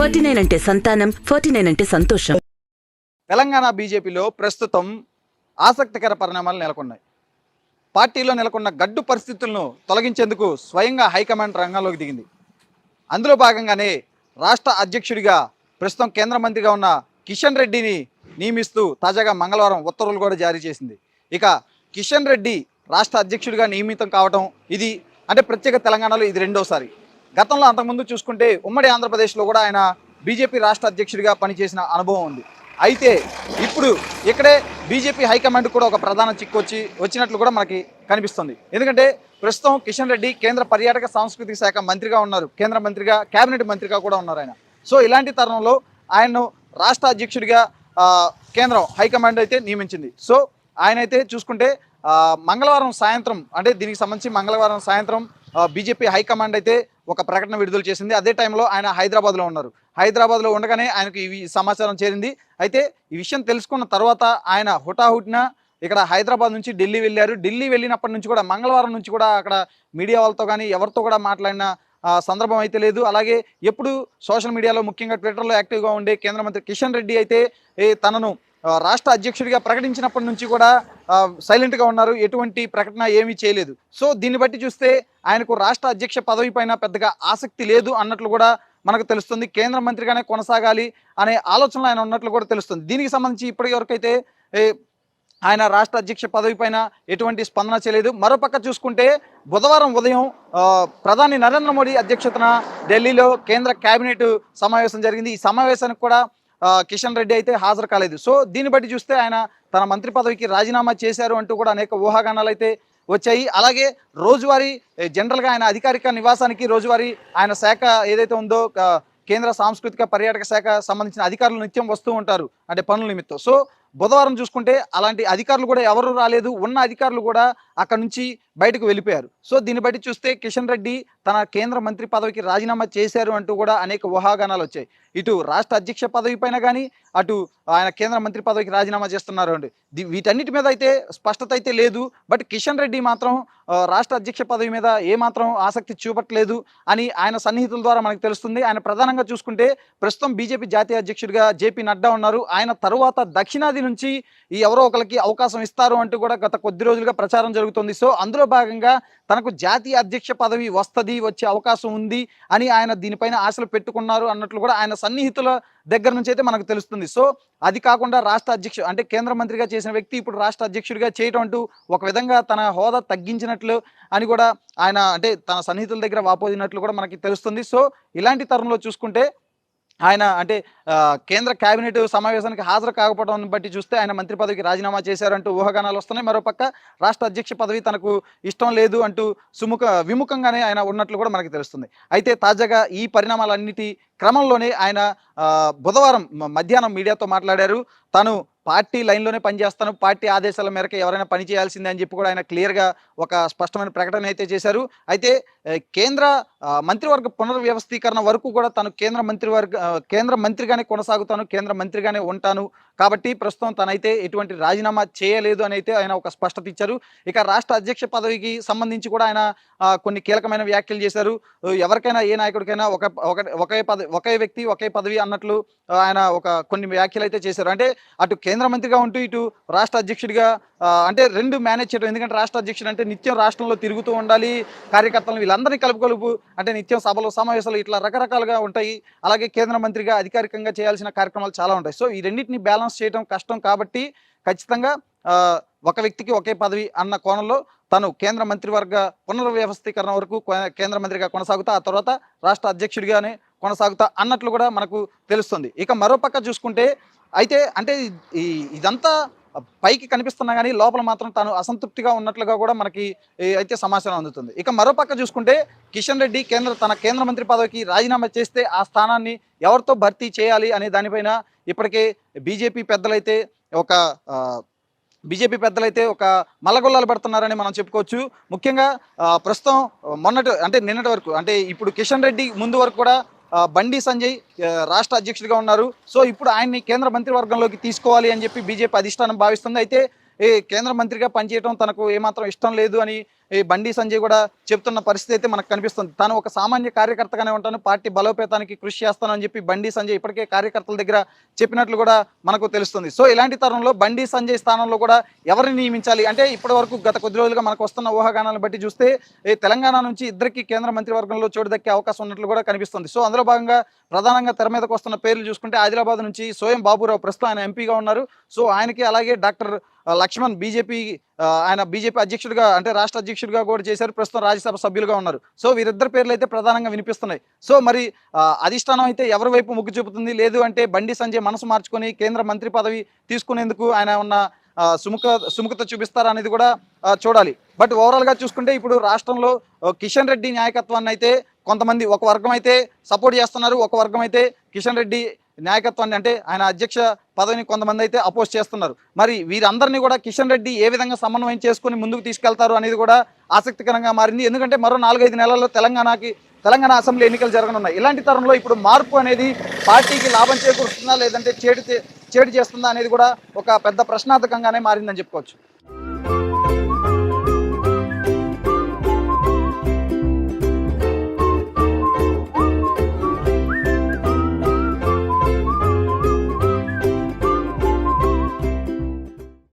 49 అంటే సంతానం, 49 అంటే సంతోషం. తెలంగాణ బీజేపీలో ప్రస్తుతం ఆసక్తికర పరిణామాలు నెలకొన్నాయి. పార్టీలో నెలకొన్న గడ్డు పరిస్థితులను తొలగించేందుకు స్వయంగా హైకమాండ్ రంగంలోకి దిగింది. అందులో భాగంగానే రాష్ట్ర అధ్యక్షుడిగా ప్రస్తుతం కేంద్ర మంత్రిగా ఉన్న కిషన్ రెడ్డిని నియమిస్తూ తాజాగా మంగళవారం ఉత్తర్వులు కూడా జారీ చేసింది. ఇక కిషన్ రెడ్డి రాష్ట్ర అధ్యక్షుడిగా నియమితం కావడం ఇది అంటే ప్రత్యేక తెలంగాణలో ఇది రెండోసారి. గతంలో అంతకుముందు చూసుకుంటే ఉమ్మడి ఆంధ్రప్రదేశ్లో కూడా ఆయన బీజేపీ రాష్ట్ర అధ్యక్షుడిగా పనిచేసిన అనుభవం ఉంది. అయితే ఇప్పుడు ఇక్కడే బీజేపీ హైకమాండ్ కూడా ఒక ప్రధాన చిక్కు వచ్చినట్లు కూడా మనకి కనిపిస్తుంది. ఎందుకంటే ప్రస్తుతం కిషన్ రెడ్డి కేంద్ర పర్యాటక సాంస్కృతిక శాఖ మంత్రిగా ఉన్నారు, కేంద్ర మంత్రిగా, కేబినెట్ మంత్రిగా కూడా ఉన్నారు ఆయన. సో ఇలాంటి తరుణంలో ఆయన్ను రాష్ట్ర అధ్యక్షుడిగా కేంద్రం హైకమాండ్ అయితే నియమించింది. సో ఆయన అయితే చూసుకుంటే మంగళవారం సాయంత్రం అంటే దీనికి సంబంధించి మంగళవారం సాయంత్రం బీజేపీ హైకమాండ్ అయితే ఒక ప్రకటన విడుదల చేసింది. అదే టైంలో ఆయన హైదరాబాద్లో ఉన్నారు. హైదరాబాద్లో ఉండగానే ఆయనకు ఈ సమాచారం చేరింది. అయితే ఈ విషయం తెలుసుకున్న తర్వాత ఆయన హుటాహుటిన ఇక్కడ హైదరాబాద్ నుంచి ఢిల్లీ వెళ్ళారు. ఢిల్లీ వెళ్ళినప్పటి నుంచి కూడా మంగళవారం నుంచి కూడా అక్కడ మీడియా వాళ్ళతో కానీ ఎవరితో కూడా మాట్లాడిన సందర్భం అయితే లేదు. అలాగే ఎప్పుడు సోషల్ మీడియాలో ముఖ్యంగా ట్విట్టర్లో యాక్టివ్గా ఉండే కేంద్ర మంత్రి కిషన్ రెడ్డి అయితే తనను రాష్ట్ర అధ్యక్షుడిగా ప్రకటించినప్పటి నుంచి కూడా సైలెంట్గా ఉన్నారు, ఎటువంటి ప్రకటన ఏమీ చేయలేదు. సో దీన్ని బట్టి చూస్తే ఆయనకు రాష్ట్ర అధ్యక్ష పదవి పైన పెద్దగా ఆసక్తి లేదు అన్నట్లు కూడా మనకు తెలుస్తుంది. కేంద్ర మంత్రిగానే కొనసాగాలి అనే ఆలోచనలో ఆయన ఉన్నట్లు కూడా తెలుస్తుంది. దీనికి సంబంధించి ఇప్పటి వరకైతే ఆయన రాష్ట్ర అధ్యక్ష పదవి పైన ఎటువంటి స్పందన చేయలేదు. మరోపక్క చూసుకుంటే బుధవారం ఉదయం ప్రధాని నరేంద్ర మోడీ అధ్యక్షతన ఢిల్లీలో కేంద్ర కేబినెట్ సమావేశం జరిగింది. ఈ సమావేశానికి కూడా కిషన్ రెడ్డి అయితే హాజరు కాలేదు. సో దీన్ని బట్టి చూస్తే ఆయన తన మంత్రి పదవికి రాజీనామా చేశారు అంటూ కూడా అనేక ఊహాగానాలు అయితే వచ్చాయి. అలాగే రోజువారీ జనరల్గా ఆయన అధికారిక నివాసానికి రోజువారీ ఆయన శాఖ ఏదైతే ఉందో కేంద్ర సాంస్కృతిక పర్యాటక శాఖ సంబంధించిన అధికారులు నిత్యం వస్తూ ఉంటారు అంటే పనుల నిమిత్తం. సో బుధవారం చూసుకుంటే అలాంటి అధికారులు కూడా ఎవరు రాలేదు, ఉన్న అధికారులు కూడా అక్కడ నుంచి బయటకు వెళ్ళిపోయారు. సో దీన్ని బట్టి చూస్తే కిషన్ రెడ్డి తన కేంద్ర మంత్రి పదవికి రాజీనామా చేశారు అంటూ కూడా అనేక ఊహాగానాలు వచ్చాయి. ఇటు రాష్ట్ర అధ్యక్ష పదవి పైన కానీ అటు ఆయన కేంద్ర మంత్రి పదవికి రాజీనామా చేస్తున్నారు అండి. వీటన్నిటి మీద అయితే స్పష్టత అయితే లేదు. బట్ కిషన్ రెడ్డి మాత్రం రాష్ట్ర అధ్యక్ష పదవి మీద ఏమాత్రం ఆసక్తి చూపట్లేదు అని ఆయన సన్నిహితుల ద్వారా మనకు తెలుస్తుంది. ఆయన ప్రధానంగా చూసుకుంటే ప్రస్తుతం బీజేపీ జాతీయ అధ్యక్షుడిగా జేపీ నడ్డా ఉన్నారు. ఆయన తరువాత దక్షిణాది నుంచి ఈ ఎవరో ఒకరికి అవకాశం ఇస్తారు అంటూ కూడా గత కొద్ది రోజులుగా ప్రచారం జరుగుతుంది. సో అందులో భాగంగా తనకు జాతీయ అధ్యక్ష పదవి వచ్చే అవకాశం ఉంది అని ఆయన దీనిపైన ఆశలు పెట్టుకున్నారు అన్నట్లు కూడా ఆయన సన్నిహితుల దగ్గర నుంచి అయితే మనకు తెలుస్తుంది. సో అది కాకుండా రాష్ట్ర అధ్యక్షుడు అంటే కేంద్ర మంత్రిగా చేసిన వ్యక్తి ఇప్పుడు రాష్ట్ర అధ్యక్షుడిగా చేయటం అంటూ ఒక విధంగా తన హోదా తగ్గించినట్లు అని కూడా ఆయన అంటే తన సన్నిహితుల దగ్గర వాపోదినట్లు కూడా మనకి తెలుస్తుంది. సో ఇలాంటి తరుణంలో చూసుకుంటే ఆయన అంటే కేంద్ర కేబినెట్ సమావేశానికి హాజరు కాకపోవడం బట్టి చూస్తే ఆయన మంత్రి పదవికి రాజీనామా చేశారంటూ ఊహాగానాలు వస్తున్నాయి. మరోపక్క రాష్ట్ర అధ్యక్ష పదవి తనకు ఇష్టం లేదు అంటూ విముఖంగానే ఆయన ఉన్నట్లు కూడా మనకి తెలుస్తుంది. అయితే తాజాగా ఈ పరిణామాలన్నిటి క్రమంలోనే ఆయన బుధవారం మధ్యాహ్నం మీడియాతో మాట్లాడారు. తాను పార్టీ లైన్లోనే పనిచేస్తాను, పార్టీ ఆదేశాల మేరకు ఎవరైనా పని చేయాల్సిందే అని చెప్పి కూడా ఆయన క్లియర్గా ఒక స్పష్టమైన ప్రకటన అయితే చేశారు. అయితే కేంద్ర మంత్రివర్గ పునర్వ్యవస్థీకరణ వరకు కూడా తను కేంద్ర మంత్రిగానే కొనసాగుతాను, కేంద్ర మంత్రిగానే ఉంటాను కాబట్టి ప్రస్తుతం తనైతే ఎటువంటి రాజీనామా చేయలేదు అని అయితే ఆయన ఒక స్పష్టత ఇచ్చారు. ఇక రాష్ట్ర అధ్యక్ష పదవికి సంబంధించి కూడా ఆయన కొన్ని కీలకమైన వ్యాఖ్యలు చేశారు. ఎవరికైనా ఏ నాయకుడికైనా ఒకే వ్యక్తి ఒకే పదవి అన్నట్లు ఆయన కొన్ని వ్యాఖ్యలు అయితే చేశారు. అంటే అటు కేంద్ర మంత్రిగా ఉంటూ ఇటు రాష్ట్ర అధ్యక్షుడిగా అంటే రెండు మేనేజ్ చేయడం. ఎందుకంటే రాష్ట్ర అధ్యక్షుడు అంటే నిత్యం రాష్ట్రంలో తిరుగుతూ ఉండాలి, కార్యకర్తలను వీళ్ళందరినీ కలుపు అంటే నిత్యం సభలు సమావేశాలు ఇట్లా రకరకాలుగా ఉంటాయి. అలాగే కేంద్ర మంత్రిగా అధికారికంగా చేయాల్సిన కార్యక్రమాలు చాలా ఉంటాయి. సో ఈ రెండింటిని బ్యాలెన్స్ చేయడం కష్టం కాబట్టి ఖచ్చితంగా ఒక వ్యక్తికి ఒకే పదవి అన్న కోణంలో తను కేంద్ర మంత్రివర్గ పునర్వ్యవస్థీకరణ వరకు కేంద్ర మంత్రిగా కొనసాగుతా, ఆ తర్వాత రాష్ట్ర అధ్యక్షుడిగానే కొనసాగుతా అన్నట్లు కూడా మనకు తెలుస్తుంది. ఇక మరోపక్క చూసుకుంటే అయితే అంటే ఇదంతా పైకి కనిపిస్తున్నా కానీ లోపల మాత్రం తాను అసంతృప్తిగా ఉన్నట్లుగా కూడా మనకి అయితే సమాచారం అందుతుంది. ఇక మరోపక్క చూసుకుంటే కిషన్ రెడ్డి తన కేంద్ర మంత్రి పదవికి రాజీనామా చేస్తే ఆ స్థానాన్ని ఎవరితో భర్తీ చేయాలి అనే దానిపైన ఇప్పటికే బీజేపీ పెద్దలైతే ఒక మల్లగొల్లాలు పెడుతున్నారని మనం చెప్పుకోవచ్చు. ముఖ్యంగా ప్రస్తుతం నిన్నటి వరకు అంటే ఇప్పుడు కిషన్ రెడ్డి ముందు వరకు కూడా బండి సంజయ్ రాష్ట్ర అధ్యక్షుడిగా ఉన్నారు. సో ఇప్పుడు ఆయన్ని కేంద్ర మంత్రివర్గంలోకి తీసుకోవాలి అని చెప్పి బీజేపీ అధిష్టానం భావిస్తుంది. అయితే కేంద్ర మంత్రిగా పనిచేయడం తనకు ఏమాత్రం ఇష్టం లేదు అని ఈ బండి సంజయ్ కూడా చెప్తున్న పరిస్థితి అయితే మనకు కనిపిస్తుంది. తాను ఒక సామాన్య కార్యకర్తగానే ఉంటాను, పార్టీ బలోపేతానికి కృషి చేస్తానని చెప్పి బండి సంజయ్ ఇప్పటికే కార్యకర్తల దగ్గర చెప్పినట్లు కూడా మనకు తెలుస్తుంది. సో ఇలాంటి తరుణంలో బండి సంజయ్ స్థానంలో కూడా ఎవరిని నియమించాలి అంటే ఇప్పటి వరకు గత కొద్ది రోజులుగా మనకు వస్తున్న ఊహాగానాలను బట్టి చూస్తే ఈ తెలంగాణ నుంచి ఇద్దరికి కేంద్ర మంత్రివర్గంలో చోటు దక్కే అవకాశం ఉన్నట్లు కూడా కనిపిస్తుంది. సో అందులో భాగంగా ప్రధానంగా తెర మీదకు వస్తున్న పేర్లు చూసుకుంటే ఆదిలాబాద్ నుంచి సోయం బాబురావు ప్రస్తుతం ఆయన ఎంపీగా ఉన్నారు. సో ఆయనకి అలాగే డాక్టర్ లక్ష్మణ్ ఆయన బీజేపీ అధ్యక్షుడిగా అంటే రాష్ట్ర అధ్యక్షుడిగా కూడా చేశారు, ప్రస్తుతం రాజ్యసభ సభ్యులుగా ఉన్నారు. సో వీరిద్దరు పేర్లు అయితే ప్రధానంగా వినిపిస్తున్నాయి. సో మరి అధిష్టానం అయితే ఎవరి వైపు మొగ్గు చూపుతుంది, లేదు అంటే బండి సంజయ్ మనసు మార్చుకొని కేంద్ర మంత్రి పదవి తీసుకునేందుకు ఆయన ఉన్న సుముఖత చూపిస్తారా అనేది కూడా చూడాలి. బట్ ఓవరాల్గా చూసుకుంటే ఇప్పుడు రాష్ట్రంలో కిషన్ రెడ్డి నాయకత్వాన్ని అయితే కొంతమంది ఒక వర్గం అయితే సపోర్ట్ చేస్తున్నారు, ఒక వర్గం అయితే కిషన్ రెడ్డి నాయకత్వాన్ని అంటే ఆయన అధ్యక్ష పదవిని కొంతమంది అయితే అపోజ్ చేస్తున్నారు. మరి వీరందరినీ కూడా కిషన్ రెడ్డి ఏ విధంగా సమన్వయం చేసుకుని ముందుకు తీసుకెళ్తారు అనేది కూడా ఆసక్తికరంగా మారింది. ఎందుకంటే మరో 4-5 నెలల్లో తెలంగాణ అసెంబ్లీ ఎన్నికలు జరగనున్నాయి. ఇలాంటి తరుణంలో ఇప్పుడు మార్పు అనేది పార్టీకి లాభం చేకూరుస్తుందా లేదంటే చేటు చేస్తుందా అనేది కూడా ఒక పెద్ద ప్రశ్నార్థకంగానే మారిందని చెప్పుకోవచ్చు.